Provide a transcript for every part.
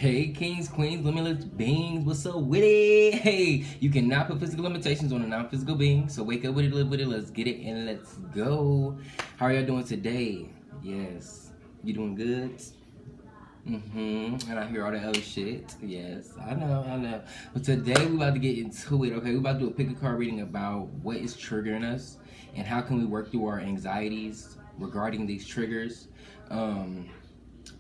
Hey, kings, queens, limitless beings, what's up with it? Hey, you cannot put physical limitations on a non-physical being, so wake up with it, live with it, let's get it, and let's go. How are y'all doing today? Yes, you doing good? And I hear all the other shit. Yes, I know. But today we about to get into it, okay? We about to do a pick a card reading about what is triggering us and how can we work through our anxieties regarding these triggers.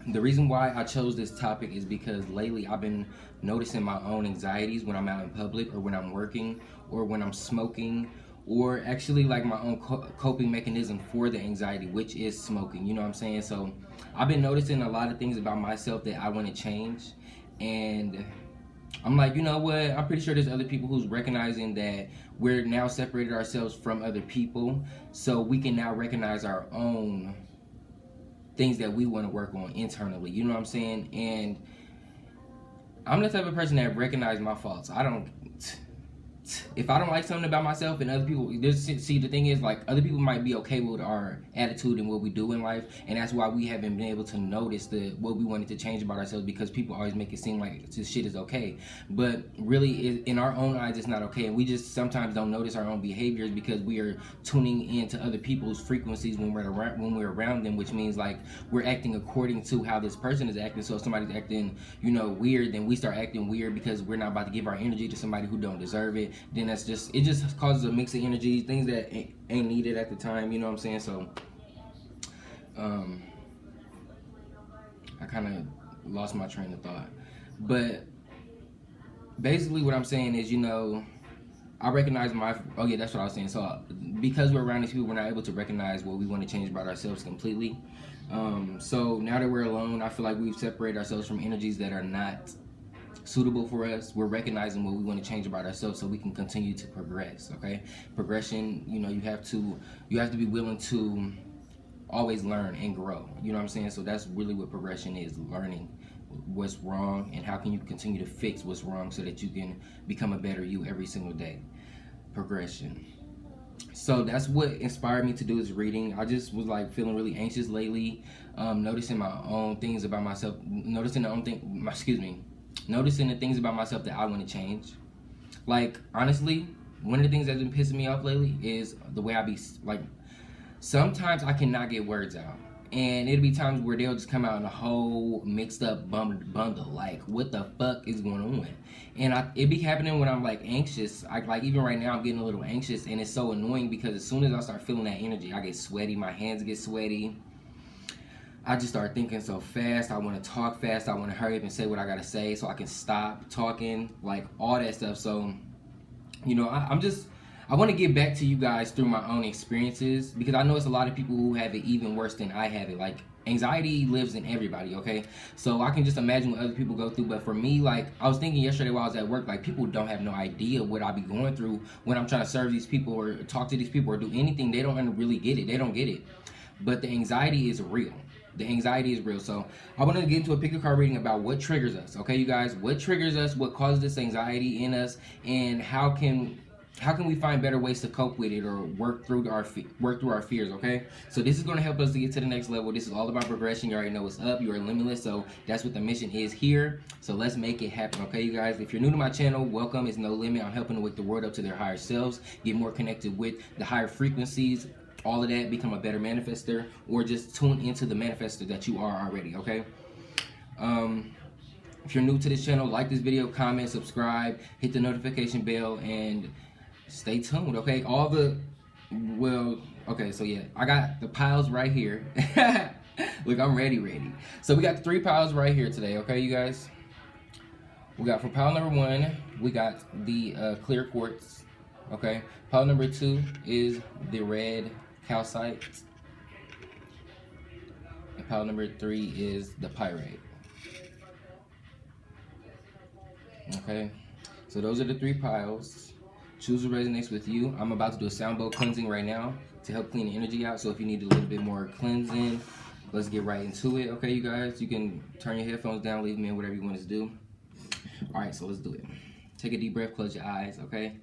The reason why I chose this topic is because lately I've been noticing my own anxieties when I'm out in public or when I'm working or when I'm smoking, or actually like my own coping mechanism for the anxiety, which is smoking, you know what I'm saying? So I've been noticing a lot of things about myself that I want to change, and I'm like, you know what, I'm pretty sure there's other people who's recognizing that we're now separated ourselves from other people, so we can now recognize our own things that we want to work on internally, you know what I'm saying? And I'm the type of person that recognize my faults. If I don't like something about myself and other people, see, the thing is, like, other people might be okay with our attitude and what we do in life, and that's why we haven't been able to notice what we wanted to change about ourselves, because people always make it seem like this shit is okay, but really in our own eyes it's not okay, and we just sometimes don't notice our own behaviors because we are tuning into other people's frequencies when we're around them, which means like we're acting according to how this person is acting. So if somebody's acting, weird, then we start acting weird because we're not about to give our energy to somebody who don't deserve it. Then it just causes a mix of energy, things that ain't needed at the time, you know what I'm saying? So I kind of lost my train of thought, but basically what I'm saying is, I recognize that's what I was saying. So because we're around these people, we're not able to recognize what we want to change about ourselves completely. So now that we're alone, I feel like we've separated ourselves from energies that are not suitable for us. We're recognizing what we want to change about ourselves so we can continue to progress. Okay, progression, you have to be willing to always learn and grow, you know what I'm saying? So that's really what progression is: learning what's wrong and how can you continue to fix what's wrong so that you can become a better you every single day. Progression. So that's what inspired me to do this reading. I just was like feeling really anxious lately, noticing my own things about myself, noticing the things about myself that I want to change. Like, honestly, one of the things that's been pissing me off lately is the way I be like, sometimes I cannot get words out, and it'll be times where they'll just come out in a whole mixed up bundle. Like, what the fuck is going on? And it be happening when I'm like anxious. Like even right now, I'm getting a little anxious, and it's so annoying because as soon as I start feeling that energy, I get sweaty, my hands get sweaty. I just start thinking so fast. I want to talk fast. I want to hurry up and say what I gotta say so I can stop talking, like all that stuff. So, I want to get back to you guys through my own experiences, because I know it's a lot of people who have it even worse than I have it. Like, anxiety lives in everybody, okay? So I can just imagine what other people go through. But for me, like, I was thinking yesterday while I was at work, like, people don't have no idea what I be going through when I'm trying to serve these people or talk to these people or do anything. They don't really get it. They don't get it. But the anxiety is real. The anxiety is real. So I want to get into a pick a card reading about what triggers us, okay, you guys? What triggers us, what causes this anxiety in us, and how can we find better ways to cope with it or work through our fears, okay? So this is going to help us to get to the next level. This is all about progression. You already know what's up. You are limitless, so that's what the mission is here. So let's make it happen, okay, you guys? If you're new to my channel, welcome. It's no limit. I'm helping to wake the world up to their higher selves, get more connected with the higher frequencies, all of that, become a better manifester, or just tune into the manifester that you are already, okay? If you're new to this channel, like this video, comment, subscribe, hit the notification bell, and stay tuned, okay? So yeah, I got the piles right here. Look, I'm ready. So we got 3 piles right here today, okay, you guys? We got, for pile number 1, we got the clear quartz, okay? Pile number 2 is the red calcite, and pile number 3 is the pyrite. Okay, so those are the 3 piles. Choose what resonates with you. I'm about to do a sound bowl cleansing right now to help clean the energy out. So if you need a little bit more cleansing, let's get right into it. Okay, you guys, you can turn your headphones down, leave them in, whatever you want us to do. All right, so let's do it. Take a deep breath, close your eyes, okay?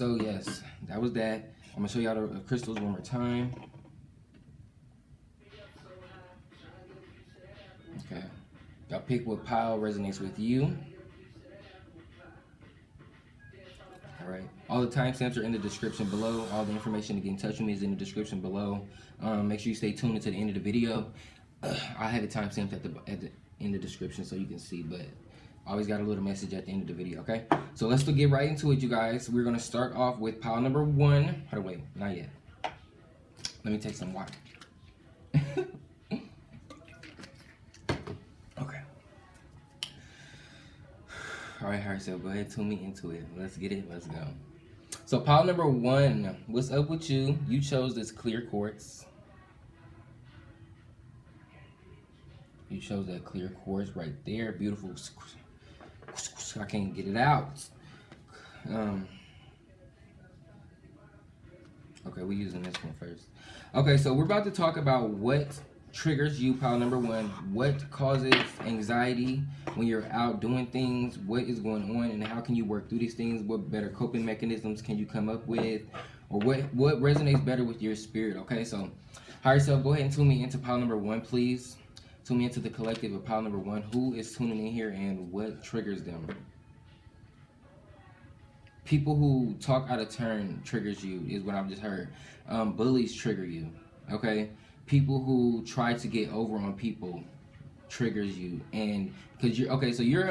So yes, that was that. I'm gonna show y'all the crystals one more time. Okay, y'all pick what pile resonates with you. All right, all the timestamps are in the description below. All the information to get in touch with me is in the description below. Make sure you stay tuned until the end of the video. I have it timestamped in the description so you can see, but I always got a little message at the end of the video. Okay, so let's get right into it, you guys. We're gonna start off with pile number 1. Hold on, wait, not yet. Let me take some water. Okay. All right, so go ahead, tune me into it. Let's get it. Let's go. So pile number 1, what's up with you? You chose this clear quartz. You chose that clear quartz right there. Beautiful. I can't get it out. Okay, we're using this one first. Okay, so we're about to talk about what triggers you, pile number 1. What causes anxiety when you're out doing things? What is going on, and how can you work through these things? What better coping mechanisms can you come up with, or what resonates better with your spirit? Okay, so higher self, go ahead and tune me into pile number 1, please. Tune me into the collective of pile number 1. Who is tuning in here, and what triggers them? People who talk out of turn triggers you, is what I've just heard. Bullies trigger you. Okay, people who try to get over on people triggers you, and because you're okay, so you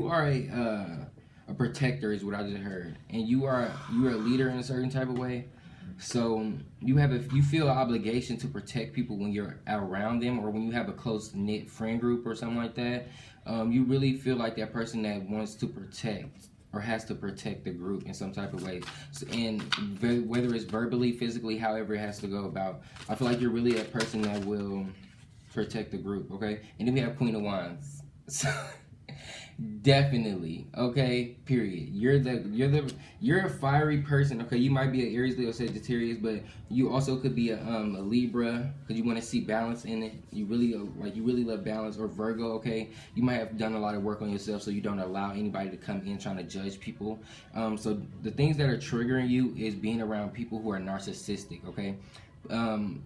are a protector, is what I just heard, and you're a leader in a certain type of way. So you feel an obligation to protect people when you're around them, or when you have a close knit friend group or something like that. You really feel like that person that wants to protect or has to protect the group in some type of way. So, and whether it's verbally, physically, however it has to go about, I feel like you're really a person that will protect the group. Okay, and then we have Queen of Wands. So, definitely, okay, period. You're a fiery person. Okay, you might be an Aries, Leo, Sagittarius, but you also could be a Libra, because you want to see balance in it. You really love balance. Or Virgo. Okay, you might have done a lot of work on yourself, so you don't allow anybody to come in trying to judge people. So the things that are triggering you is being around people who are narcissistic. Okay.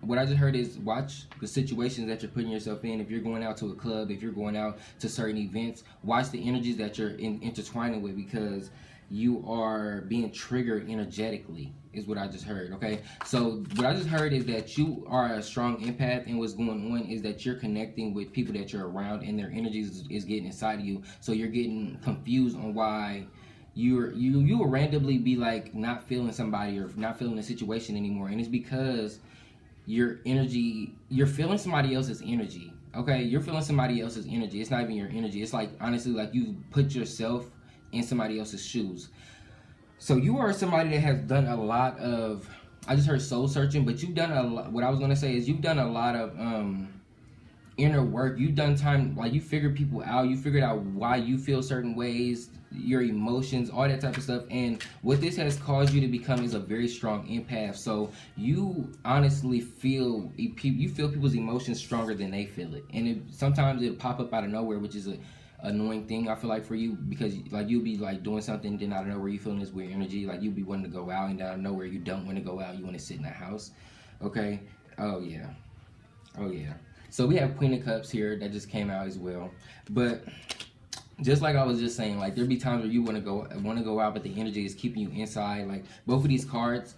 What I just heard is watch the situations that you're putting yourself in. If you're going out to a club, if you're going out to certain events, watch the energies that you're intertwining with, because you are being triggered energetically, is what I just heard. Okay, so what I just heard is that you are a strong empath, and what's going on is that you're connecting with people that you're around, and their energies is getting inside of you, so you're getting confused on why you will randomly be like not feeling somebody or not feeling a situation anymore, and it's because you're feeling somebody else's energy. Okay, you're feeling somebody else's energy. It's not even your energy. It's like, honestly, like you put yourself in somebody else's shoes. So you are somebody that has done a lot of, I just heard soul searching, but you've done a lot. What I was going to say is you've done a lot of inner work. You've done time, like you figured people out. You figured out why you feel certain ways, your emotions, all that type of stuff. And what this has caused you to become is a very strong empath. So you honestly feel people's emotions stronger than they feel it. And sometimes it'll pop up out of nowhere, which is a annoying thing, I feel like, for you, because like you'll be like doing something, then out of nowhere you feeling this weird energy, like you'll be wanting to go out, and out of nowhere you don't want to go out, you want to sit in the house. Okay. Oh yeah. So we have Queen of Cups here that just came out as well. But just like I was just saying, like there'll be times where you want to go out, but the energy is keeping you inside. Like both of these cards,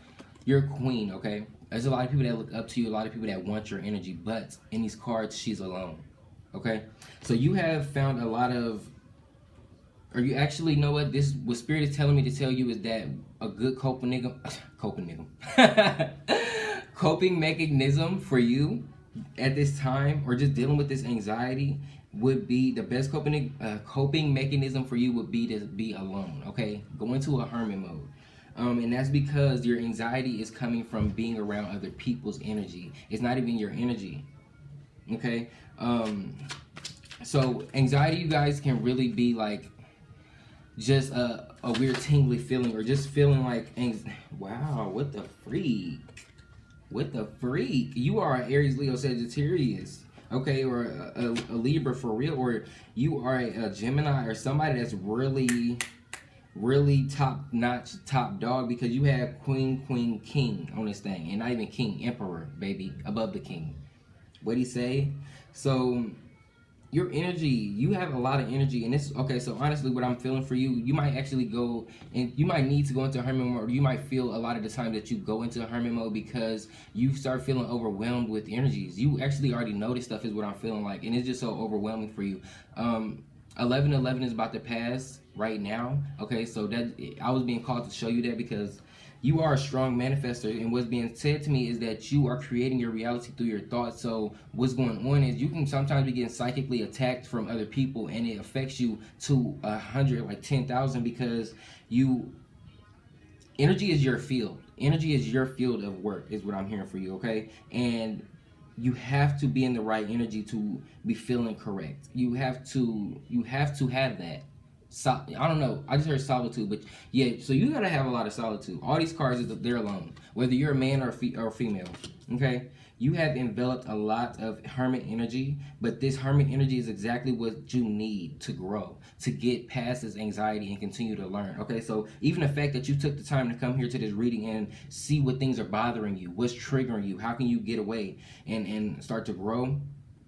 you're a queen, okay? There's a lot of people that look up to you, a lot of people that want your energy, but in these cards, she's alone. Okay? So you have found a lot of, or you actually know what Spirit is telling me to tell you is that a good coping mechanism for you at this time, or just dealing with this anxiety, would be the best coping mechanism for you would be to be alone. Okay, go into a hermit mode, and that's because your anxiety is coming from being around other people's energy. It's not even your energy. Okay, so anxiety, you guys, can really be like just a weird tingly feeling, or just feeling like wow, what the freak. You are an Aries, Leo, Sagittarius, okay, or a Libra for real, or you are a Gemini, or somebody that's really really top notch, top dog, because you have queen, queen, king on this thing, and not even king, emperor, baby, above the king. What'd he say? So your energy, you have a lot of energy, and this, okay, so honestly, what I'm feeling for you, you might actually go, and you might need to go into hermit mode, or you might feel a lot of the time that you go into hermit mode because you start feeling overwhelmed with energies. You actually already know this stuff is what I'm feeling like, and it's just so overwhelming for you. 11/11 is about to pass right now, okay, so that, I was being called to show you that because you are a strong manifester, and what's being said to me is that you are creating your reality through your thoughts. So what's going on is you can sometimes be getting psychically attacked from other people, and it affects you to 100, like 10,000, because energy is your field. Energy is your field of work, is what I'm hearing for you, okay? And you have to be in the right energy to be feeling correct. You have to have that. I don't know. I just heard solitude, but yeah. So you gotta have a lot of solitude. All these cards is they're alone, whether you're a man or female. Okay, you have enveloped a lot of hermit energy, but this hermit energy is exactly what you need to grow, to get past this anxiety and continue to learn. Okay, so even the fact that you took the time to come here to this reading and see what things are bothering you, what's triggering you, how can you get away and start to grow.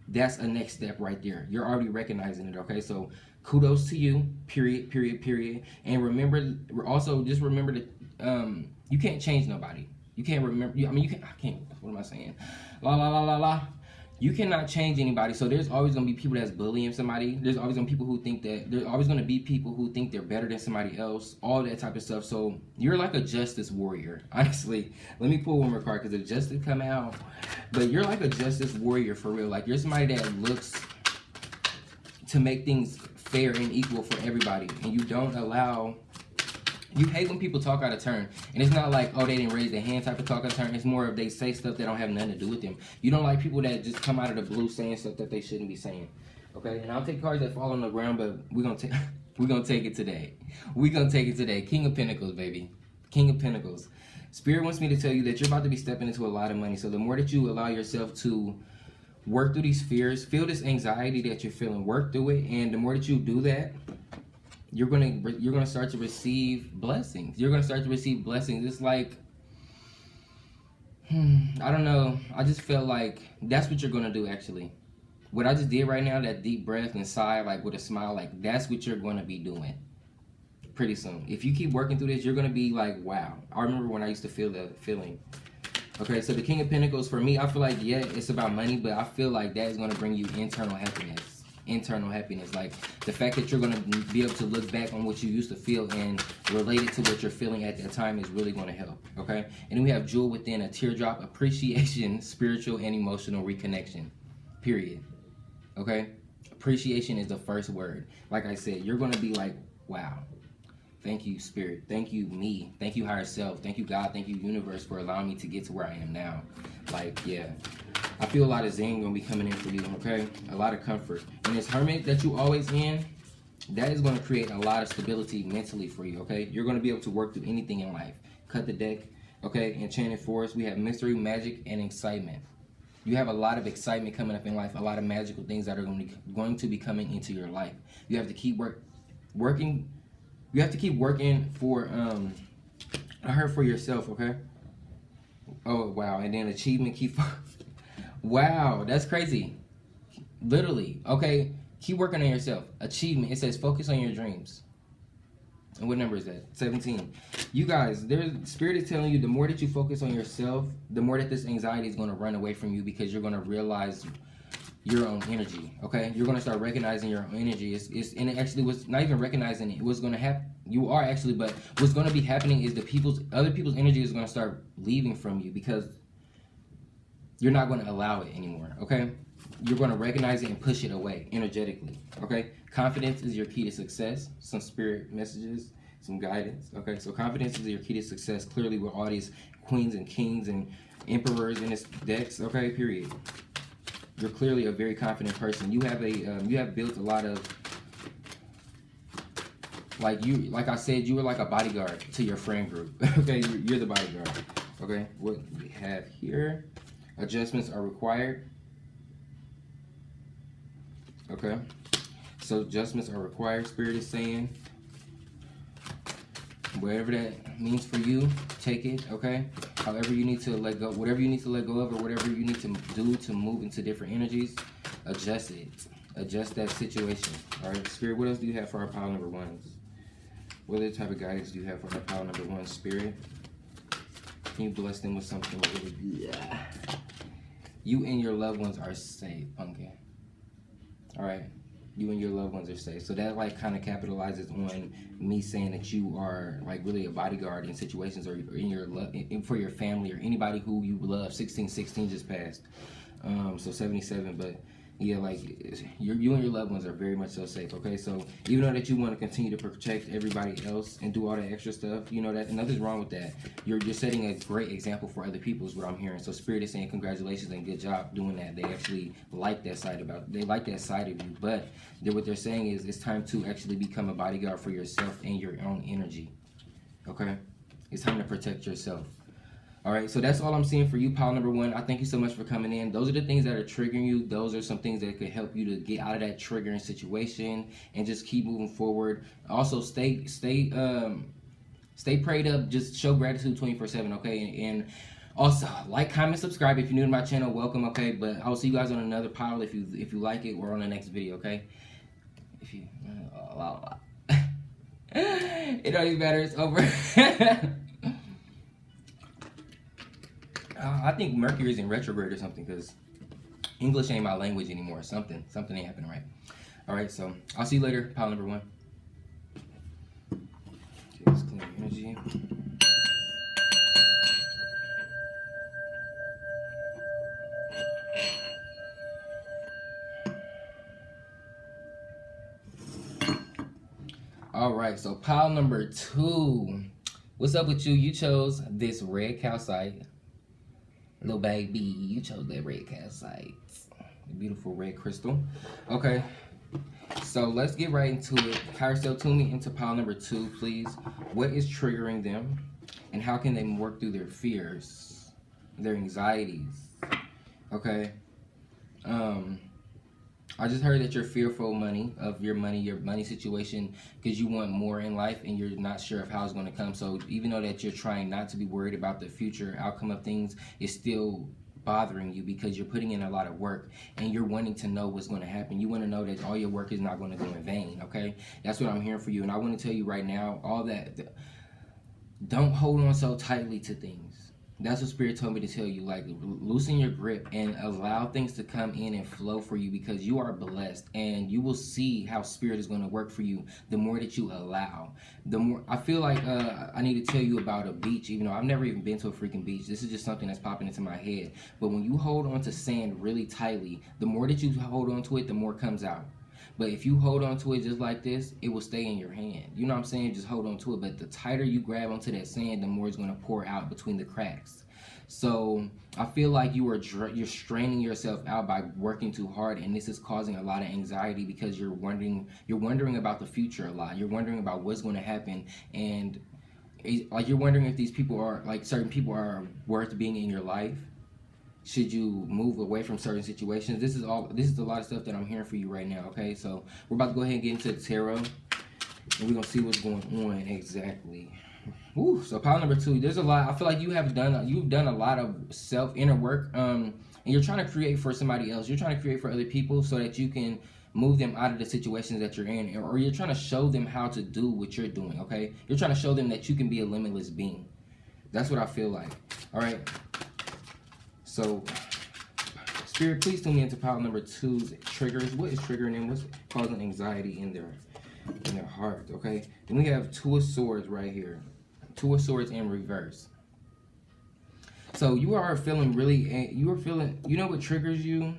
That's a next step right there. You're already recognizing it, okay? So kudos to you, period, period, period. And remember, also just remember that you can't change nobody. You can't remember, I can't, what am I saying? La, la, la, la, la. You cannot change anybody. So there's always going to be people that's bullying somebody. There's always going to be people who think that, there's always going to be people who think they're better than somebody else, all that type of stuff. So you're like a justice warrior, honestly. Let me pull one more card because if justice come out, but you're like a justice warrior for real. Like you're somebody that looks to make things fair and equal for everybody, and you don't allow. You hate when people talk out of turn, and it's not like, oh, they didn't raise their hand type of talk out of turn. It's more of they say stuff that don't have nothing to do with them. You don't like people that just come out of the blue saying stuff that they shouldn't be saying. Okay, and I'll take cards that fall on the ground, but we're gonna take it today. We're gonna take it today. King of Pentacles, baby. King of Pentacles. Spirit wants me to tell you that you're about to be stepping into a lot of money. So the more that you allow yourself to work through these fears, feel this anxiety that you're feeling, work through it, and the more that you do that, you're gonna start to receive blessings. You're gonna start to receive blessings. It's like, I don't know. I just felt like that's what you're gonna do. Actually, what I just did right now, that deep breath and sigh, like with a smile, like that's what you're gonna be doing pretty soon. If you keep working through this, you're gonna be like, wow. I remember when I used to feel that feeling. Okay, so the King of Pentacles, for me, I feel like, yeah, it's about money, but I feel like that is going to bring you internal happiness. Internal happiness. Like, the fact that you're going to be able to look back on what you used to feel and relate it to what you're feeling at that time is really going to help, okay? And then we have Jewel Within, a teardrop, appreciation, spiritual and emotional reconnection, period, okay? Appreciation is the first word. Like I said, you're going to be like, wow. Thank you, Spirit. Thank you, me. Thank you, higher self. Thank you, God. Thank you, universe, for allowing me to get to where I am now. Like, yeah. I feel a lot of zen going to be coming in for you, okay? A lot of comfort. And this hermit that you always in, that is going to create a lot of stability mentally for you, okay? You're going to be able to work through anything in life. Cut the deck, okay? Enchanted Forest. We have mystery, magic, and excitement. You have a lot of excitement coming up in life. A lot of magical things that are going to be coming into your life. You have to keep working. You have to keep working for, I heard for yourself, okay? Oh, wow. And then achievement, wow, that's crazy. Literally, okay? Keep working on yourself. Achievement, it says focus on your dreams. And what number is that? 17. You guys, Spirit is telling you the more that you focus on yourself, the more that this anxiety is going to run away from you because you're going to realize your own energy, okay? You're going to start recognizing your own energy. And it actually was not even recognizing it. What's going to happen, you are actually, but what's going to be happening is other people's energy is going to start leaving from you because you're not going to allow it anymore, okay? You're going to recognize it and push it away energetically, okay? Confidence is your key to success. Some spirit messages, some guidance, okay? So confidence is your key to success. Clearly with all these queens and kings and emperors in this decks, okay, period. You're clearly a very confident person. You have built a lot of, like I said, you were like a bodyguard to your friend group. Okay, you're the bodyguard. Okay, what we have here, adjustments are required. Okay, so adjustments are required. Spirit is saying, Whatever that means for you, take it, okay? However you need to let go, whatever you need to let go of, or whatever you need to do to move into different energies, adjust it. Adjust that situation, all right? Spirit, what else do you have for our pile number ones? What other type of guidance do you have for our pile number one, Spirit? Can you bless them with something really good? You and your loved ones are safe, Pumpkin. All right? You and your loved ones are safe. So that like kind of capitalizes on me saying that you are like really a bodyguard in situations or in your love for your family or anybody who you love. 1616 just passed. So 77, but yeah, like you and your loved ones are very much so safe. Okay, so even though that you want to continue to protect everybody else and do all that extra stuff, you know that nothing's wrong with that. You're setting a great example for other people is what I'm hearing. So Spirit is saying congratulations and good job doing that. They actually like that side of you. But what they're saying is it's time to actually become a bodyguard for yourself and your own energy. Okay, it's time to protect yourself. All right, so that's all I'm seeing for you, pile number one. I thank you so much for coming in. Those are the things that are triggering you. Those are some things that could help you to get out of that triggering situation and just keep moving forward. Also, stay prayed up. Just show gratitude 24/7, okay? And also, like, comment, subscribe. If you're new to my channel, welcome, okay? But I'll see you guys on another pile if you like it or on the next video, okay? If you, it don't even matter. It's over. I think Mercury's in retrograde or something because English ain't my language anymore. Something ain't happening right. All right, so I'll see you later, pile number one. Okay, let's clean the energy. All right, so pile number two. What's up with you? You chose this red calcite. Little baby, you chose that red calcite. The beautiful red crystal. Okay, so let's get right into it. Higher self, tune me into pile number two, please. What is triggering them? And how can they work through their fears, their anxieties? Okay. I just heard that you're fearful of your money situation because you want more in life and you're not sure of how it's going to come. So even though that you're trying not to be worried about the future outcome of things, it's still bothering you because you're putting in a lot of work and you're wanting to know what's going to happen. You want to know that all your work is not going to go in vain, okay? That's what I'm hearing for you. And I want to tell you right now, don't hold on so tightly to things. That's what Spirit told me to tell you. Like, loosen your grip and allow things to come in and flow for you because you are blessed and you will see how Spirit is going to work for you the more that you allow. The more I feel like I need to tell you about a beach, even though I've never even been to a freaking beach. This is just something that's popping into my head. But when you hold on to sand really tightly, the more that you hold on to it, the more comes out. But if you hold on to it just like this, it will stay in your hand. You know what I'm saying? Just hold on to it. But the tighter you grab onto that sand, the more it's going to pour out between the cracks. So I feel like you're straining yourself out by working too hard, and this is causing a lot of anxiety because you're wondering about the future a lot. You're wondering about what's going to happen, and like you're wondering if these people are like certain people are worth being in your life. Should you move away from certain situations? This is a lot of stuff that I'm hearing for you right now, okay? So we're about to go ahead and get into the tarot, and we're going to see what's going on exactly. Ooh, so pile number two, there's a lot. I feel like you've done a lot of inner work, and you're trying to create for somebody else. You're trying to create for other people so that you can move them out of the situations that you're in, or you're trying to show them how to do what you're doing, okay? You're trying to show them that you can be a limitless being. That's what I feel like, all right? So, Spirit, please tune me into pile number two's triggers. What is triggering them? What's causing anxiety in their heart? Okay. Then we have Two of Swords right here. Two of Swords in reverse. So you are feeling you know what triggers you?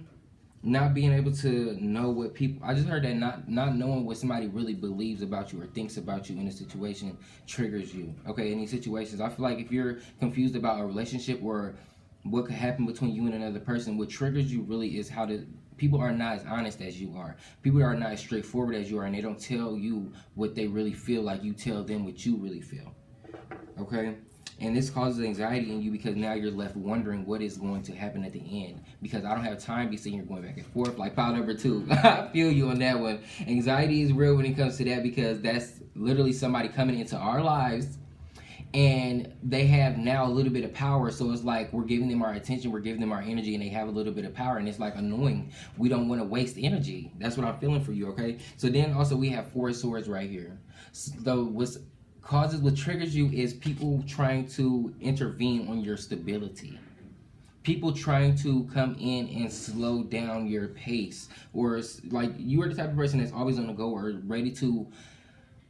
Not being able to know what people. I just heard that not knowing what somebody really believes about you or thinks about you in a situation triggers you. Okay. In these situations, I feel like if you're confused about a relationship or what could happen between you and another person, what triggers you really is people are not as honest as you are. People are not as straightforward as you are, and they don't tell you what they really feel like you tell them what you really feel. Okay? And this causes anxiety in you because now you're left wondering what is going to happen at the end. Because I don't have time to be sitting here going back and forth. Like pile number 2. I feel you on that one. Anxiety is real when it comes to that, because that's literally somebody coming into our lives and they have now a little bit of power. So it's like we're giving them our attention, we're giving them our energy, and they have a little bit of power, and it's like annoying. We don't want to waste energy. That's what I'm feeling for you, okay? So then also we have 4 swords right here. So what triggers you is people trying to intervene on your stability. People trying to come in and slow down your pace, or like you are the type of person that's always on the go or ready to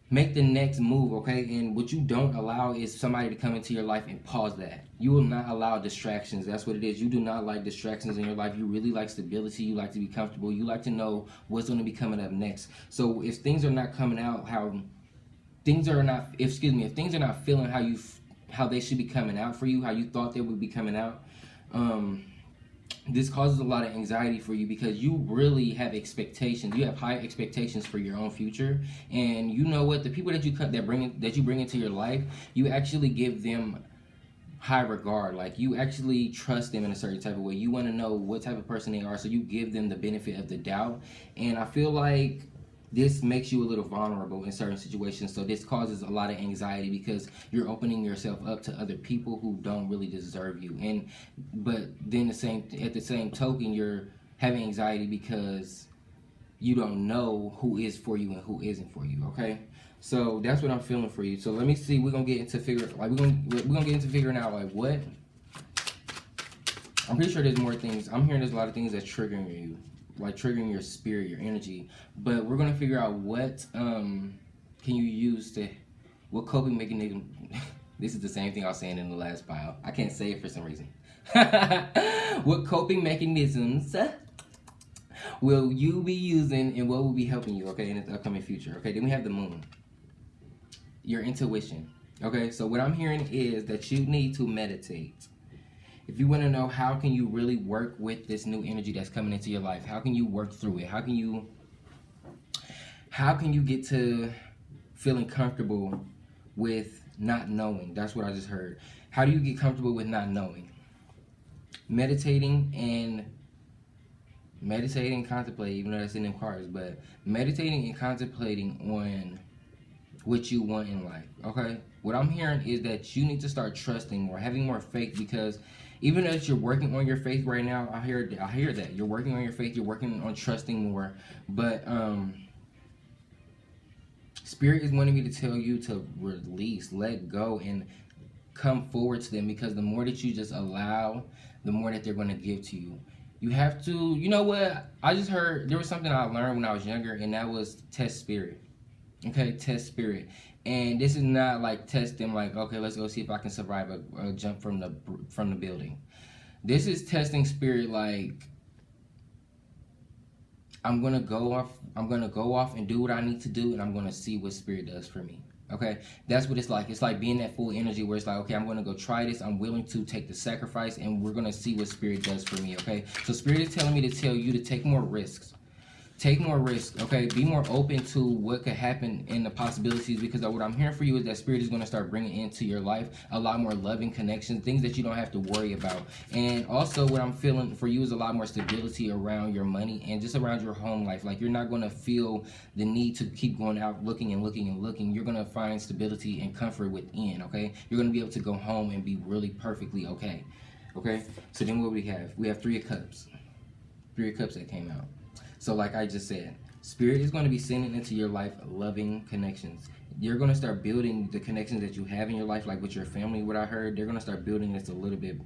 make the next move, okay? And what you don't allow is somebody to come into your life and pause that. You will not allow distractions. That's what it is. You do not like distractions in your life. You really like stability. You like to be comfortable. You like to know what's going to be coming up next. So if things are not coming out if things are not feeling how they should be coming out for you, how you thought they would be coming out, this causes a lot of anxiety for you, because you really have expectations. You have high expectations for your own future, and you know what? The people that you bring into your life, you actually give them high regard. Like, you actually trust them in a certain type of way. You want to know what type of person they are, so you give them the benefit of the doubt. And I feel like this makes you a little vulnerable in certain situations. So this causes a lot of anxiety because you're opening yourself up to other people who don't really deserve you. But then at the same token, you're having anxiety because you don't know who is for you and who isn't for you. Okay, so that's what I'm feeling for you. So let me see. We're gonna get into figuring out like what. I'm pretty sure there's more things. I'm hearing there's a lot of things that's triggering you, like triggering your spirit, your energy. But we're gonna figure out what can you use what coping mechanism. This is the same thing I was saying in the last pile. I can't say it for some reason. What coping mechanisms will you be using, and what will be helping you, okay, in the upcoming future? Okay, then we have the moon. Your intuition. Okay, so what I'm hearing is that you need to meditate. If you want to know how can you really work with this new energy that's coming into your life, how can you work through it? How can you get to feeling comfortable with not knowing? That's what I just heard. How do you get comfortable with not knowing? Meditating, contemplating, even though that's in them cards, but meditating and contemplating on what you want in life, okay? What I'm hearing is that you need to start trusting more, having more faith, because even though you're working on your faith right now, I hear that. You're working on your faith, you're working on trusting more, but Spirit is wanting me to tell you to release, let go, and come forward to them, because the more that you just allow, the more that they're going to give to you. You have to, you know what? I just heard, there was something I learned when I was younger, and that was test spirit. Okay, test spirit. And this is not like test them like, okay, let's go see if I can survive a jump from the building. This is testing spirit like, I'm gonna go off and do what I need to do, and I'm gonna see what spirit does for me. Okay, that's what it's like. It's like being that full energy where it's like, okay, I'm going to go try this. I'm willing to take the sacrifice, and we're going to see what spirit does for me, okay? So spirit is telling me to tell you to take more risks. Take more risks, okay? Be more open to what could happen in the possibilities, because what I'm hearing for you is that spirit is going to start bringing into your life a lot more loving connections, things that you don't have to worry about. And also what I'm feeling for you is a lot more stability around your money and just around your home life. Like, you're not going to feel the need to keep going out looking and looking and looking. You're going to find stability and comfort within, okay? You're going to be able to go home and be really perfectly okay, okay? So then what we have? We have 3 of Cups. 3 of Cups that came out. So like I just said, spirit is going to be sending into your life loving connections. You're going to start building the connections that you have in your life, like with your family. What I heard, they're going to start building this a little bit,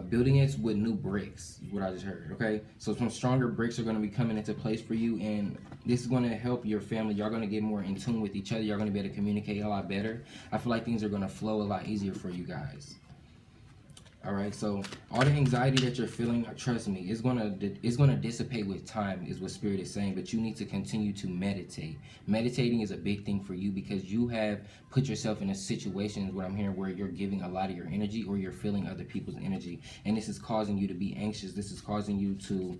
building it with new bricks, is what I just heard, okay? So some stronger bricks are going to be coming into place for you, and this is going to help your family. Y'all going to get more in tune with each other. Y'all going to be able to communicate a lot better. I feel like things are going to flow a lot easier for you guys. All right, so all the anxiety that you're feeling, trust me, it's gonna dissipate with time, is what spirit is saying. But you need to continue to meditate. Meditating is a big thing for you, because you have put yourself in a situation, what I'm hearing, where you're giving a lot of your energy, or you're feeling other people's energy, and this is causing you to be anxious. This is causing you to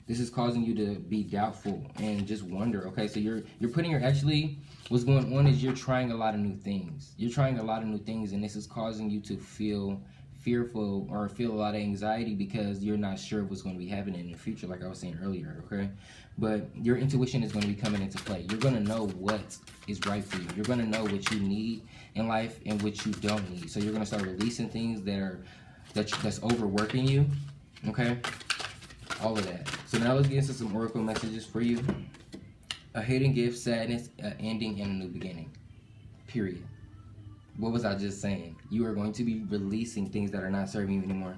This is causing you to be doubtful and just wonder. Okay, so you're putting your, actually what's going on is you're trying a lot of new things. You're trying a lot of new things, and this is causing you to feel fearful or feel a lot of anxiety because you're not sure what's going to be happening in the future, like I was saying earlier. Okay, but your intuition is going to be coming into play. You're going to know what is right for you. You're going to know what you need in life and what you don't need. So you're going to start releasing things that's overworking you. Okay, all of that. So now let's get into some oracle messages for you. A hidden gift, sadness, an ending, and a new beginning. Period. What was I just saying? You are going to be releasing things that are not serving you anymore.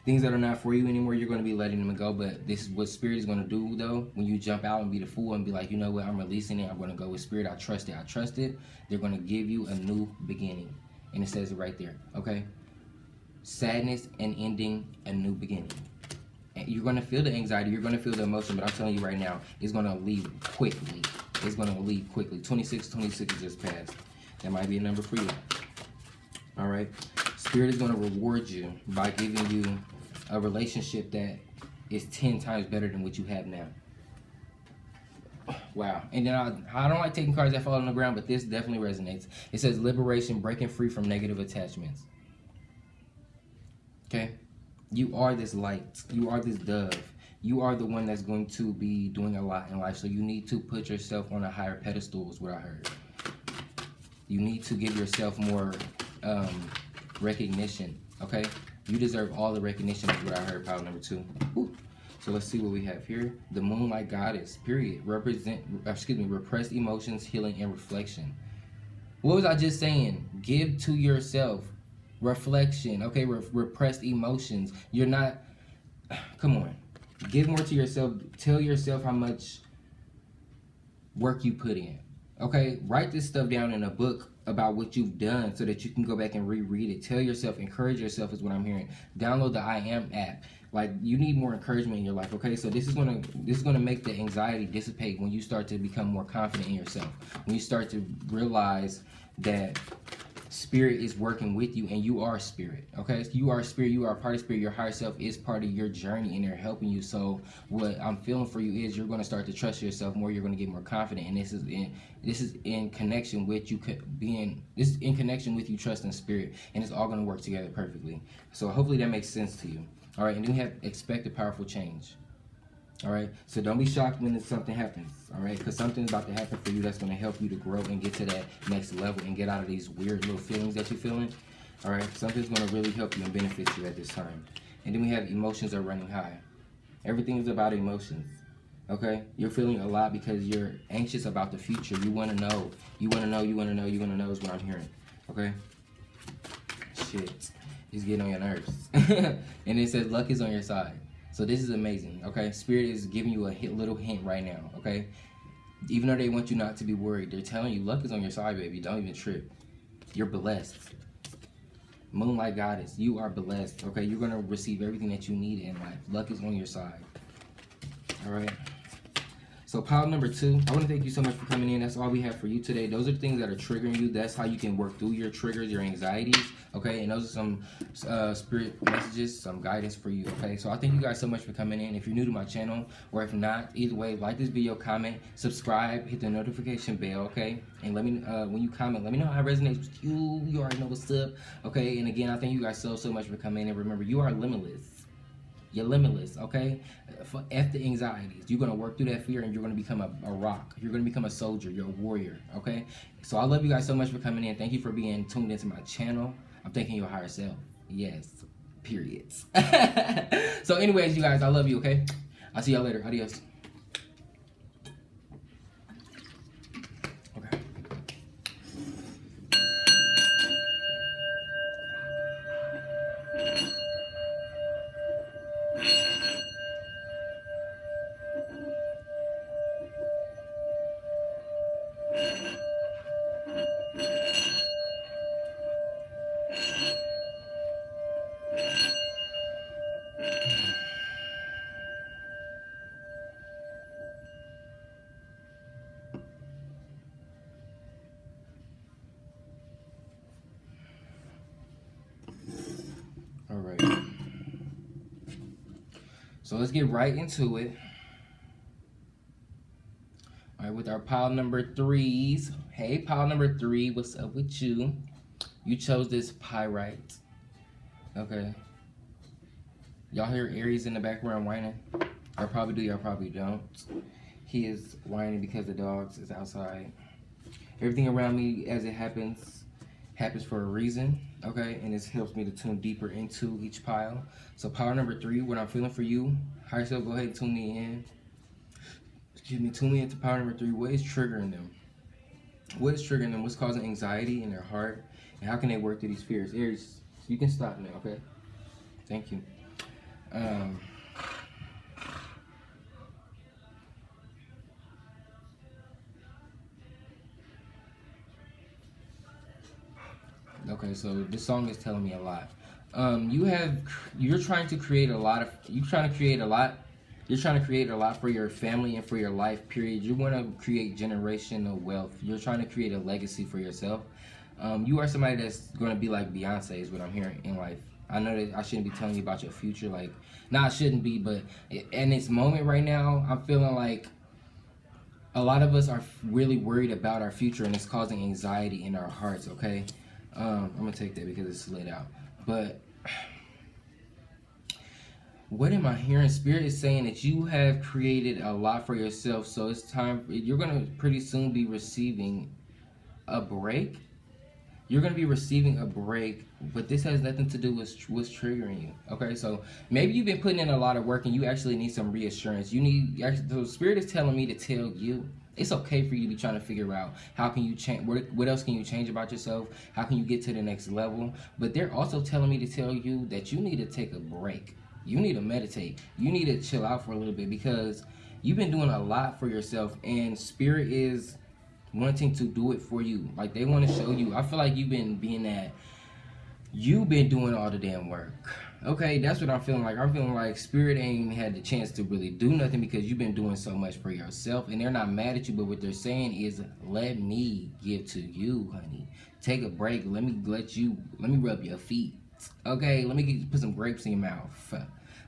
Things that are not for you anymore, you're going to be letting them go. But this is what Spirit is going to do, though. When you jump out and be the fool and be like, you know what, I'm releasing it. I'm going to go with Spirit. I trust it. I trust it. They're going to give you a new beginning. And it says it right there. Okay? Sadness and ending, a new beginning. And you're going to feel the anxiety. You're going to feel the emotion. But I'm telling you right now, it's going to leave quickly. It's going to leave quickly. 26 just passed. That might be a number for you. All right. Spirit is going to reward you by giving you a relationship that is 10 times better than what you have now. Wow. And then I don't like taking cards that fall on the ground, but this definitely resonates. It says liberation, breaking free from negative attachments. Okay. You are this light. You are this dove. You are the one that's going to be doing a lot in life. So you need to put yourself on a higher pedestal is what I heard. You need to give yourself more recognition, okay? You deserve all the recognition is what I heard, pile number 2. Whew. So let's see what we have here. The Moonlight Goddess, period. Repressed emotions, healing, and reflection. What was I just saying? Give to yourself reflection, okay? Repressed emotions. You're not, come on. Give more to yourself. Tell yourself how much work you put in. Okay, write this stuff down in a book about what you've done so that you can go back and reread it. Tell yourself, encourage yourself is what I'm hearing. Download the I Am app. Like, you need more encouragement in your life, okay? So this is gonna make the anxiety dissipate when you start to become more confident in yourself. When you start to realize that Spirit is working with you and you are Spirit, okay? So you are Spirit, you are a part of Spirit. Your higher self is part of your journey and they're helping you. So what I'm feeling for you is you're going to start to trust yourself more. You're going to get more confident, and this is in connection with you trusting Spirit, and it's all going to work together perfectly. So hopefully that makes sense to you. All right, and then we have expected powerful change. All right, so don't be shocked when something happens, all right, because something's about to happen for you that's going to help you to grow and get to that next level and get out of these weird little feelings that you're feeling. All right, something's going to really help you and benefit you at this time. And then we have emotions are running high. Everything is about emotions, okay? You're feeling a lot because you're anxious about the future. You want to know. You want to know. You want to know. You want to know is what I'm hearing, okay? Shit, it's getting on your nerves. And it says luck is on your side. So this is amazing, okay? Spirit is giving you a little hint right now, okay? Even though they want you not to be worried, they're telling you luck is on your side, baby. Don't even trip. You're blessed. Moonlight Goddess, you are blessed, okay? You're going to receive everything that you need in life. Luck is on your side, all right? So pile number 2, I want to thank you so much for coming in. That's all we have for you today. Those are the things that are triggering you. That's how you can work through your triggers, your anxieties, okay? And those are some spirit messages, some guidance for you, okay? So I thank you guys so much for coming in. If you're new to my channel, or if not, either way, like this video, comment, subscribe, hit the notification bell, okay? And let me, when you comment, let me know how it resonates with you. You already know what's up, okay? And again, I thank you guys so much for coming in. And remember, you are limitless. You're limitless, okay? F the anxieties. You're going to work through that fear and you're going to become a rock. You're going to become a soldier. You're a warrior, okay? So I love you guys so much for coming in. Thank you for being tuned into my channel. I'm thanking your higher self. Yes, periods. So anyways, you guys, I love you, okay? I'll see y'all later. Adios. So let's get right into it. All right, with our pile number 3s. Hey, pile number 3, what's up with you? You chose this Pyrite. Okay. Y'all hear Aries in the background whining? Y'all probably do, y'all probably don't. He is whining because the dogs is outside. Everything around me as it happens for a reason, okay? And this helps me to tune deeper into each pile. So pile number 3, what I'm feeling for you, higher self, go ahead and tune me in. Excuse me, tune me into pile number 3. What is triggering them? What is triggering them? What's causing anxiety in their heart? And how can they work through these fears? Aries, you can stop now, okay? Thank you. Okay, so this song is telling me a lot. You're trying to create a lot for your family and for your life, period. You want to create generational wealth. You're trying to create a legacy for yourself. You are somebody that's going to be like Beyonce is what I'm hearing in life. I know that I shouldn't be telling you about your future, like, I shouldn't be, but in this moment right now, I'm feeling like a lot of us are really worried about our future, and it's causing anxiety in our hearts, okay? I'm going to take that because it slid out. But what am I hearing? Spirit is saying that you have created a lot for yourself, so it's time. You're going to pretty soon be receiving a break. You're going to be receiving a break, but this has nothing to do with what's triggering you. Okay, so maybe you've been putting in a lot of work and you actually need some reassurance. The Spirit is telling me to tell you it's okay for you to be trying to figure out how can you change, what else can you change about yourself, how can you get to the next level. But they're also telling me to tell you that you need to take a break. You need to meditate. You need to chill out for a little bit because you've been doing a lot for yourself, and Spirit is wanting to do it for you. Like, they want to show you. I feel like you've been doing all the damn work. Okay, that's what I'm feeling like. I'm feeling like Spirit ain't had the chance to really do nothing because you've been doing so much for yourself, and they're not mad at you, but what they're saying is, let me give to you, honey. Take a break. Let me rub your feet. Okay, let me put some grapes in your mouth.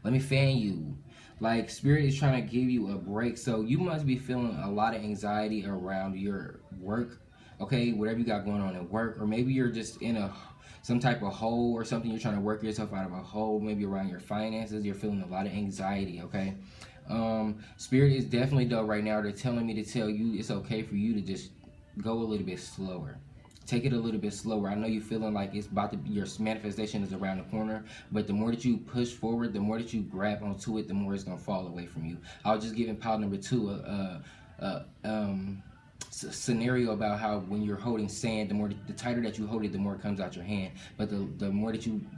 Let me fan you. Like, Spirit is trying to give you a break. So you must be feeling a lot of anxiety around your work, okay? Whatever you got going on at work, or maybe you're just in some type of hole or something. You're trying to work yourself out of a hole, maybe around your finances. You're feeling a lot of anxiety, okay? Spirit is definitely, though, right now, they're telling me to tell you it's okay for you to just go a little bit slower. Take it a little bit slower. I know you're feeling like it's about to be, your manifestation is around the corner, but the more that you push forward, the more that you grab onto it, the more it's going to fall away from you. I was just giving pile number 2 scenario about how when you're holding sand, the tighter that you hold it, the more it comes out your hand. But the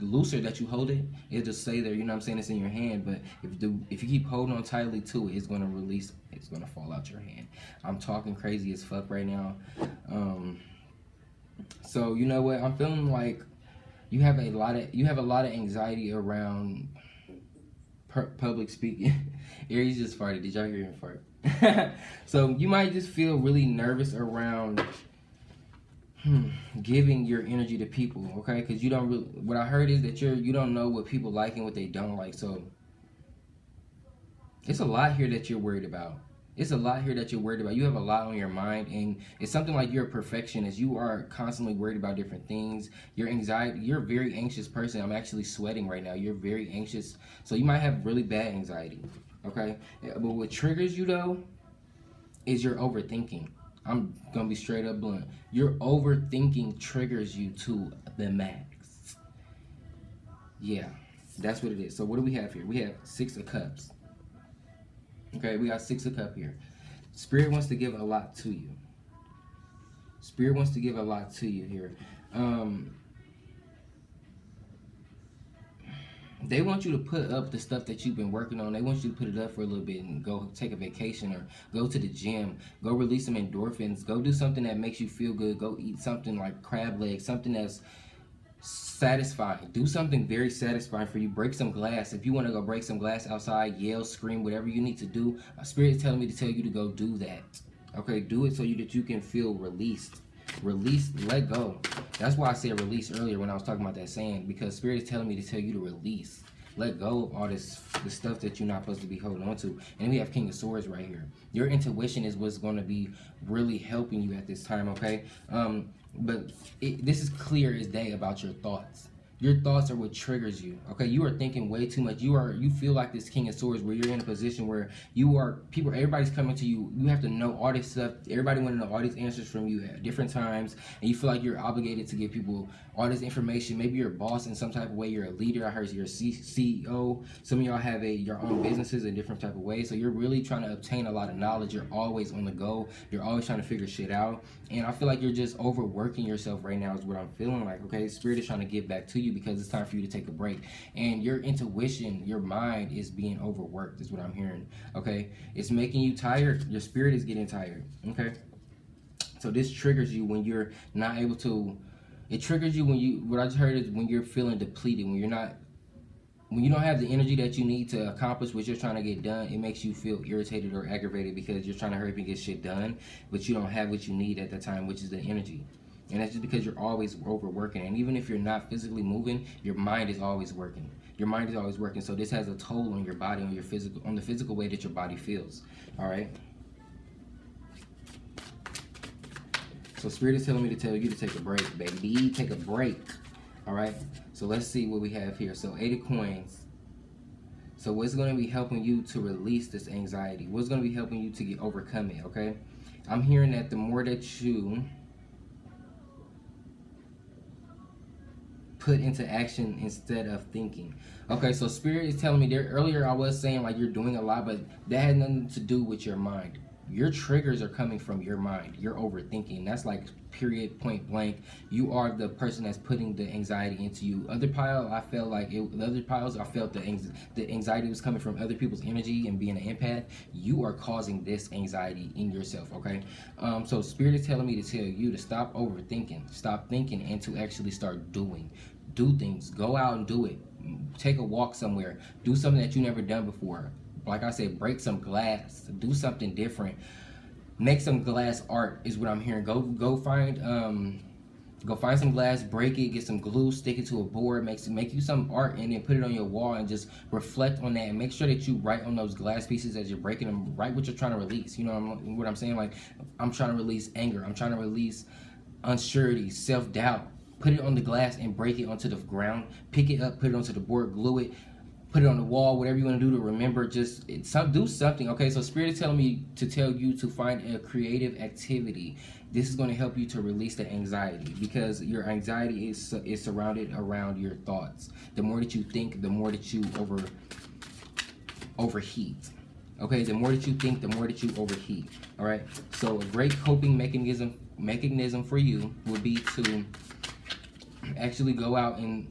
looser that you hold it, it'll just stay there. You know what I'm saying? It's in your hand. But if you keep holding on tightly to it, it's going to release. It's going to fall out your hand. I'm talking crazy as fuck right now. So you know what? I'm feeling like you have a lot of anxiety around public speaking. Aries just farted. Did y'all hear him fart? So you might just feel really nervous around giving your energy to people, okay? Because you don't really. What I heard is that you don't know what people like and what they don't like. So it's a lot here that you're worried about. It's a lot here that you're worried about. You have a lot on your mind, and it's something like you're a perfectionist. You are constantly worried about different things. Your anxiety, you're a very anxious person. I'm actually sweating right now. You're very anxious. So you might have really bad anxiety, okay? But what triggers you, though, is your overthinking. I'm going to be straight up blunt. Your overthinking triggers you to the max. Yeah, that's what it is. So what do we have here? We have 6 of Cups. Okay, we got 6 of Cups here. Spirit wants to give a lot to you. Spirit wants to give a lot to you here. They want you to put up the stuff that you've been working on. They want you to put it up for a little bit and go take a vacation or go to the gym. Go release some endorphins. Go do something that makes you feel good. Go eat something like crab legs, something that's satisfying. Do something very satisfying for you. Break some glass. If you want to go break some glass outside, yell, scream, whatever you need to do. Spirit is telling me to tell you to go do that. Okay, do it so that you can feel released. Release, let go. That's why I said release earlier when I was talking about that saying, because Spirit is telling me to tell you to release. Let go of all this, the stuff that you're not supposed to be holding on to. And then we have King of Swords right here. Your intuition is what's going to be really helping you at this time, okay? But this is clear as day about your thoughts. Your thoughts are what triggers you. Okay, you are thinking way too much. You feel like this King of Swords, where you're in a position where everybody's coming to you. You have to know all this stuff. Everybody want to know all these answers from you at different times, and you feel like you're obligated to give people all this information. Maybe you're a boss in some type of way. You're a leader. I heard you're a CEO. Some of y'all have your own businesses in different type of ways. So you're really trying to obtain a lot of knowledge. You're always on the go. You're always trying to figure shit out. And I feel like you're just overworking yourself right now is what I'm feeling like, okay? Spirit is trying to give back to you because it's time for you to take a break. And your intuition, your mind is being overworked is what I'm hearing, okay? It's making you tired. Your spirit is getting tired, okay? So this triggers you when you're not able to, it triggers you when what I just heard is when you're feeling depleted, when you don't have the energy that you need to accomplish what you're trying to get done. It makes you feel irritated or aggravated because you're trying to hurry up and get shit done, but you don't have what you need at the time, which is the energy. And that's just because you're always overworking. And even if you're not physically moving, your mind is always working. Your mind is always working. So this has a toll on your body, on the physical way that your body feels. All right. So Spirit is telling me to tell you to take a break, baby. Take a break. All right. So let's see what we have here. So 8 of coins. So what's going to be helping you to release this anxiety? What's going to be helping you to overcome it? Okay. I'm hearing that the more that you put into action instead of thinking. Okay, so Spirit is telling me there earlier I was saying like you're doing a lot, but that had nothing to do with your mind. Your triggers are coming from your mind. You're overthinking. That's like period, point blank. You are the person that's putting the anxiety into you. Other pile, I felt like the other piles, I felt the anxiety was coming from other people's energy and being an empath. You are causing this anxiety in yourself, okay? So Spirit is telling me to tell you to stop overthinking, stop thinking, and to actually start doing. Do things. Go out and do it. Take a walk somewhere. Do something that you never done before. Like I said, break some glass. Do something different. Make some glass art is what I'm hearing. Go find some glass, break it, get some glue, stick it to a board, make you some art, and then put it on your wall and just reflect on that. And make sure that you write on those glass pieces as you're breaking them. Write what you're trying to release. You know what I'm saying? Like, I'm trying to release anger. I'm trying to release unsurety, self-doubt. Put it on the glass and break it onto the ground. Pick it up, put it onto the board, glue it, put it on the wall, whatever you want to do to remember. Just do something, okay? So Spirit is telling me to tell you to find a creative activity. This is going to help you to release the anxiety, because your anxiety is surrounded around your thoughts. The more that you think, the more that you overheat. Okay, the more that you think, the more that you overheat. All right. So a great coping mechanism for you would be to actually go out and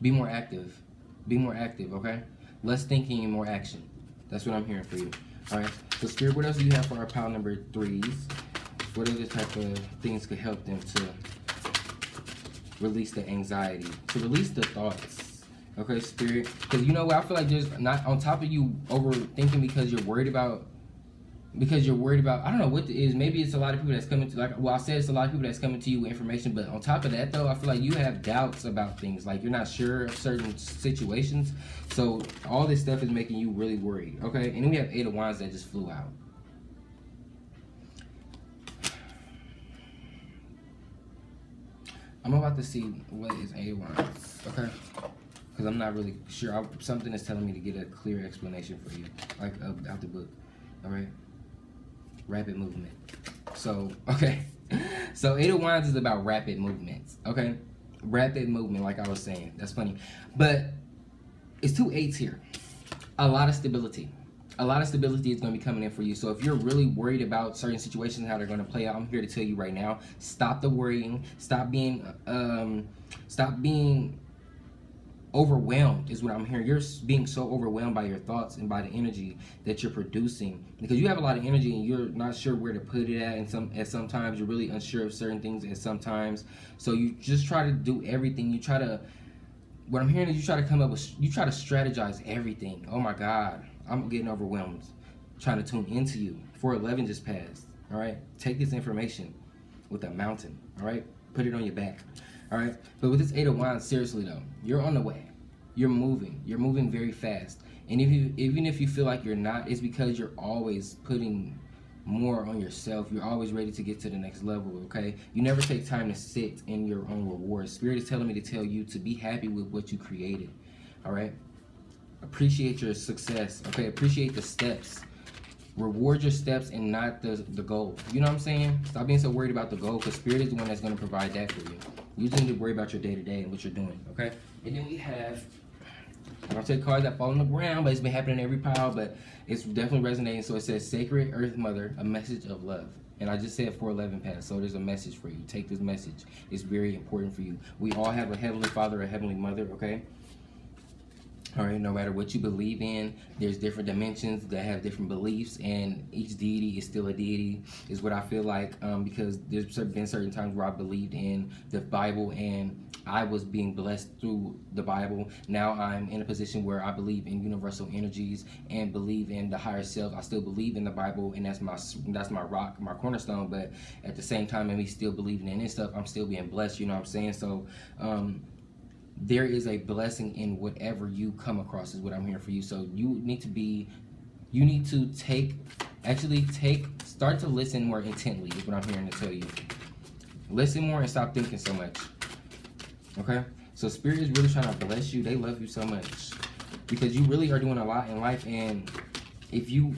be more active. Be more active, okay? Less thinking and more action. That's what I'm hearing for you. All right. So Spirit, what else do you have for our pile number 3s? What other type of things could help them to release the anxiety, to release the thoughts? Okay, Spirit. Because you know what? I feel like there's not, on top of you overthinking because you're worried about, I don't know what it is. Maybe it's a lot of people that's coming to, like, well, I said it's a lot of people that's coming to you with information, but on top of that, though, I feel like you have doubts about things. Like, you're not sure of certain situations. So all this stuff is making you really worried, okay? And then we have 8 of Wands that just flew out. I'm about to see what is 8 of Wands, okay? Because I'm not really sure. Something is telling me to get a clear explanation for you, like out the book, all right? Rapid movement. So, okay. So 8 of Wands is about rapid movements, okay? Rapid movement, like I was saying. That's funny. But it's 2 8s here. A lot of stability. A lot of stability is going to be coming in for you. So if you're really worried about certain situations, how they're going to play out, I'm here to tell you right now, stop the worrying. Stop being overwhelmed is what I'm hearing. You're being so overwhelmed by your thoughts and by the energy that you're producing, because you have a lot of energy and you're not sure where to put it at, and sometimes you're really unsure of certain things, and sometimes so you just try to do everything. What I'm hearing is you try to strategize everything. Oh my God, I'm getting overwhelmed trying to tune into you. 411 just passed. All right, take this information with a mountain. All right, put it on your back. All right. But with this Eight of Wands, seriously though, you're on the way. You're moving. You're moving very fast. And even if you feel like you're not, it's because you're always putting more on yourself. You're always ready to get to the next level, okay? You never take time to sit in your own rewards. Spirit is telling me to tell you to be happy with what you created, all right? Appreciate your success, okay? Appreciate the steps. Reward your steps and not the goal. You know what I'm saying? Stop being so worried about the goal, because Spirit is the one that's going to provide that for you. You just need to worry about your day-to-day and what you're doing, okay? And then we have, I don't take cards that fall on the ground, but it's been happening in every pile, but it's definitely resonating. So it says, Sacred Earth Mother, a message of love. And I just said 411 past, so there's a message for you. Take this message. It's very important for you. We all have a Heavenly Father, a Heavenly Mother, okay? All right, no matter what you believe in, there's different dimensions that have different beliefs, and each deity is still a deity, is what I feel like, because there's been certain times where I believed in the Bible and I was being blessed through the Bible. Now I'm in a position where I believe in universal energies and believe in the higher self. I still believe in the Bible, and that's my rock, my cornerstone, but at the same time, and me still believing in this stuff, I'm still being blessed, you know what I'm saying? So, there is a blessing in whatever you come across, is what I'm hearing for you. So you need to start to listen more intently, is what I'm hearing to tell you. Listen more and stop thinking so much. Okay? So Spirit is really trying to bless you. They love you so much because you really are doing a lot in life. And if you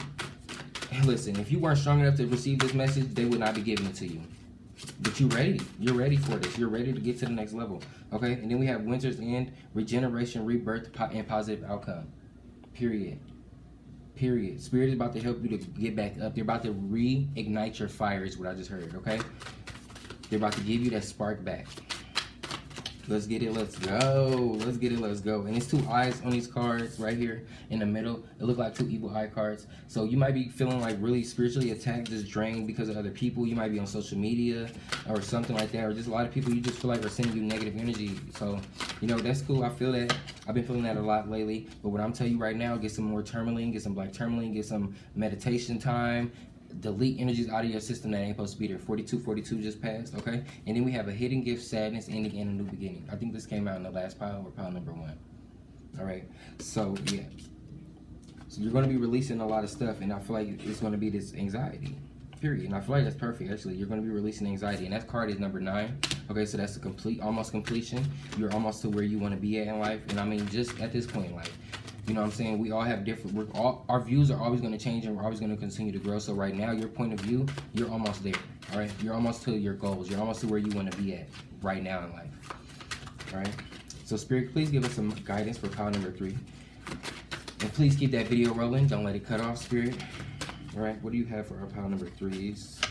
weren't strong enough to receive this message, they would not be giving it to you. But you're ready for this. You're ready to get to the next level. Okay? And then we have Winter's End, regeneration, rebirth, and positive outcome. Period. Spirit is about to help you to get back up. They're about to reignite your fire, is what I just heard. Okay? They're about to give you that spark back. Let's get it, let's go. Let's get it, let's go. And it's two eyes on these cards right here in the middle. It look like two evil eye cards. So you might be feeling like really spiritually attacked, just drained because of other people. You might be on social media or something like that. Or just a lot of people you just feel like are sending you negative energy. So, you know, that's cool. I feel that. I've been feeling that a lot lately. But what I'm telling you right now, get some more tourmaline, get some black tourmaline, get some meditation time. Delete energies out of your system that ain't supposed to be there. 4242 just passed, okay? And then we have a hidden gift, sadness, ending, and a new beginning. I think this came out in the last pile, or pile number 1. All right, so yeah. So you're going to be releasing a lot of stuff, and I feel like it's going to be this anxiety, period. And I feel like that's perfect, actually. You're going to be releasing anxiety, and that card is number 9. Okay, so that's a almost completion. You're almost to where you want to be at in life, and I mean, just at this point in life. You know what I'm saying? We all have different, our views are always going to change, and we're always going to continue to grow. So right now, your point of view, you're almost there, all right? You're almost to your goals. You're almost to where you want to be at right now in life, all right? So Spirit, please give us some guidance for pile number 3. And please keep that video rolling. Don't let it cut off, Spirit. All right, what do you have for our pile number 3s?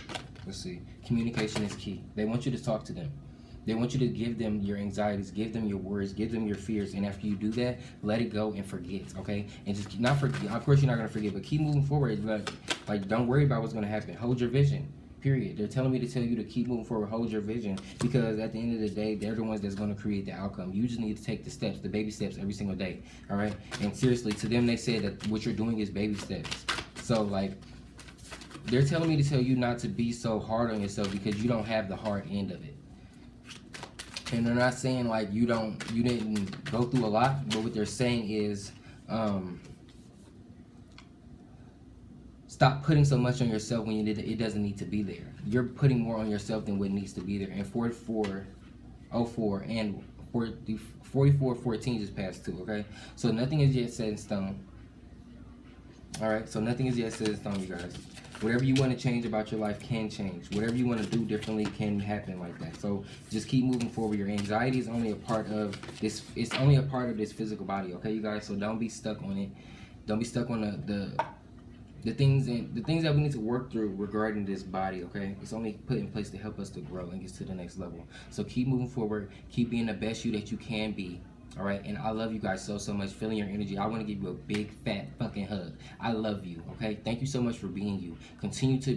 Let's see. Communication is key. They want you to talk to them. They want you to give them your anxieties, give them your worries, give them your fears, and after you do that, let it go and forget, okay? And just not forget. Of course, you're not gonna forget, but keep moving forward. Like don't worry about what's gonna happen. Hold your vision. Period. They're telling me to tell you to keep moving forward. Hold your vision, because at the end of the day, they're the ones that's gonna create the outcome. You just need to take the steps, the baby steps, every single day. All right. And seriously, to them, they say that what you're doing is baby steps. So like, they're telling me to tell you not to be so hard on yourself because you don't have the hard end of it. And they're not saying like you didn't go through a lot, but what they're saying is stop putting so much on yourself when it doesn't need to be there. You're putting more on yourself than what needs to be there. And 4404 and 4414 just passed too, okay? So nothing is yet set in stone. All right, so nothing is yet set in stone, you guys. Whatever you want to change about your life can change. Whatever you want to do differently can happen like that. So just keep moving forward. Your anxiety is only a part of this. It's only a part of this physical body, okay, you guys? So don't be stuck on it. Don't be stuck on the things that we need to work through regarding this body, okay? It's only put in place to help us to grow and get to the next level. So keep moving forward. Keep being the best you that you can be. All right, and I love you guys so much. Feeling your energy. I want to give you a big fat fucking hug. I love you. Okay, thank you so much for being you. Continue to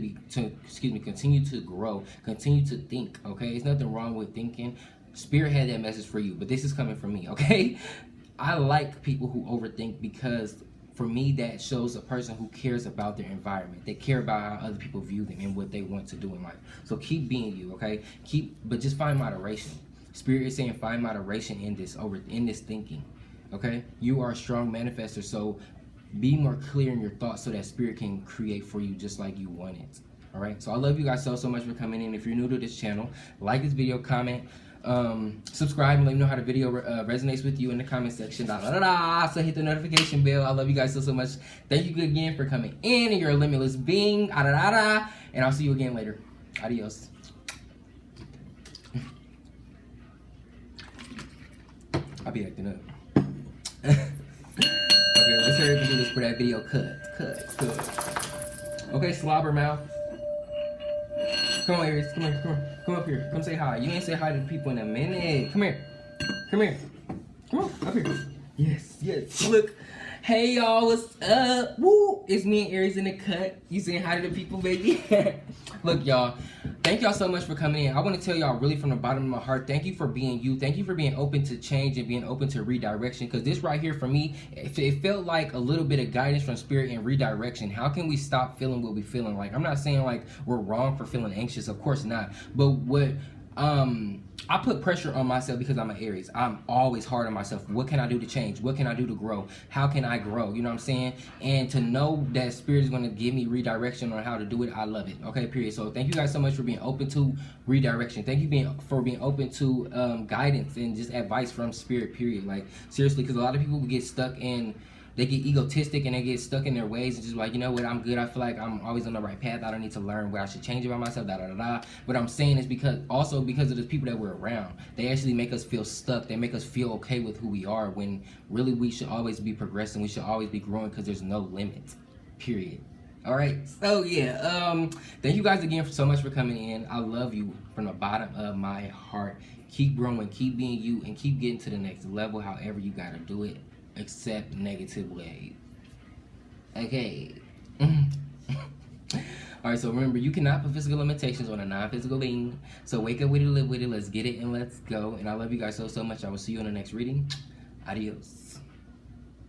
grow. Continue to think. Okay, there's nothing wrong with thinking. Spirit had that message for you, but this is coming from me. Okay, I like people who overthink, because for me that shows a person who cares about their environment. They care about how other people view them and what they want to do in life. So keep being you. Okay, but just find moderation. Spirit is saying find moderation in this thinking. Okay, you are a strong manifester, so be more clear in your thoughts so that Spirit can create for you just like you want it. All right, so I love you guys so much for coming in. If you're new to this channel, like this video, comment, subscribe, and let me know how the video resonates with you in the comment section. So hit the notification bell. I love you guys so much. Thank you again for coming in, and you're a limitless being. And I'll see you again later. Adios. I'll be acting up. Okay, let's hurry up and do this for that video. Cut. Okay, slobber mouth. Come on, Aries. Come up here. Come say hi. You ain't say hi to the people in a minute. Come here. Come on, up here. Yes. Look. Hey, y'all. What's up? Woo. It's me and Aries in the cut. You saying hi to the people, baby? Look, y'all. Thank y'all so much for coming in. I want to tell y'all really from the bottom of my heart, thank you for being you. Thank you for being open to change and being open to redirection. Because this right here for me, it felt like a little bit of guidance from Spirit and redirection. How can we stop feeling what we feeling? Like, I'm not saying like we're wrong for feeling anxious. Of course not. But what I put pressure on myself because I'm an Aries. I'm always hard on myself. What can I do to change? What can I do to grow? How can I grow? You know what I'm saying? And to know that Spirit is going to give me redirection on how to do it, I love it. Okay, period. So thank you guys so much for being open to redirection. Thank you for being open to guidance and just advice from Spirit, period. Like, seriously, because a lot of people get stuck in, they get egotistic and they get stuck in their ways and just like, you know what, I'm good. I feel like I'm always on the right path. I don't need to learn what I should change about myself, What I'm saying is because of the people that we're around. They actually make us feel stuck. They make us feel okay with who we are when really we should always be progressing. We should always be growing because there's no limit, period. All right, so yeah, thank you guys again so much for coming in. I love you from the bottom of my heart. Keep growing, keep being you, and keep getting to the next level however you gotta do it. Accept negative ways. Okay. Alright, so remember, you cannot put physical limitations on a non-physical being. So wake up with it, live with it, let's get it, and let's go. And I love you guys so much. I will see you in the next reading. Adios.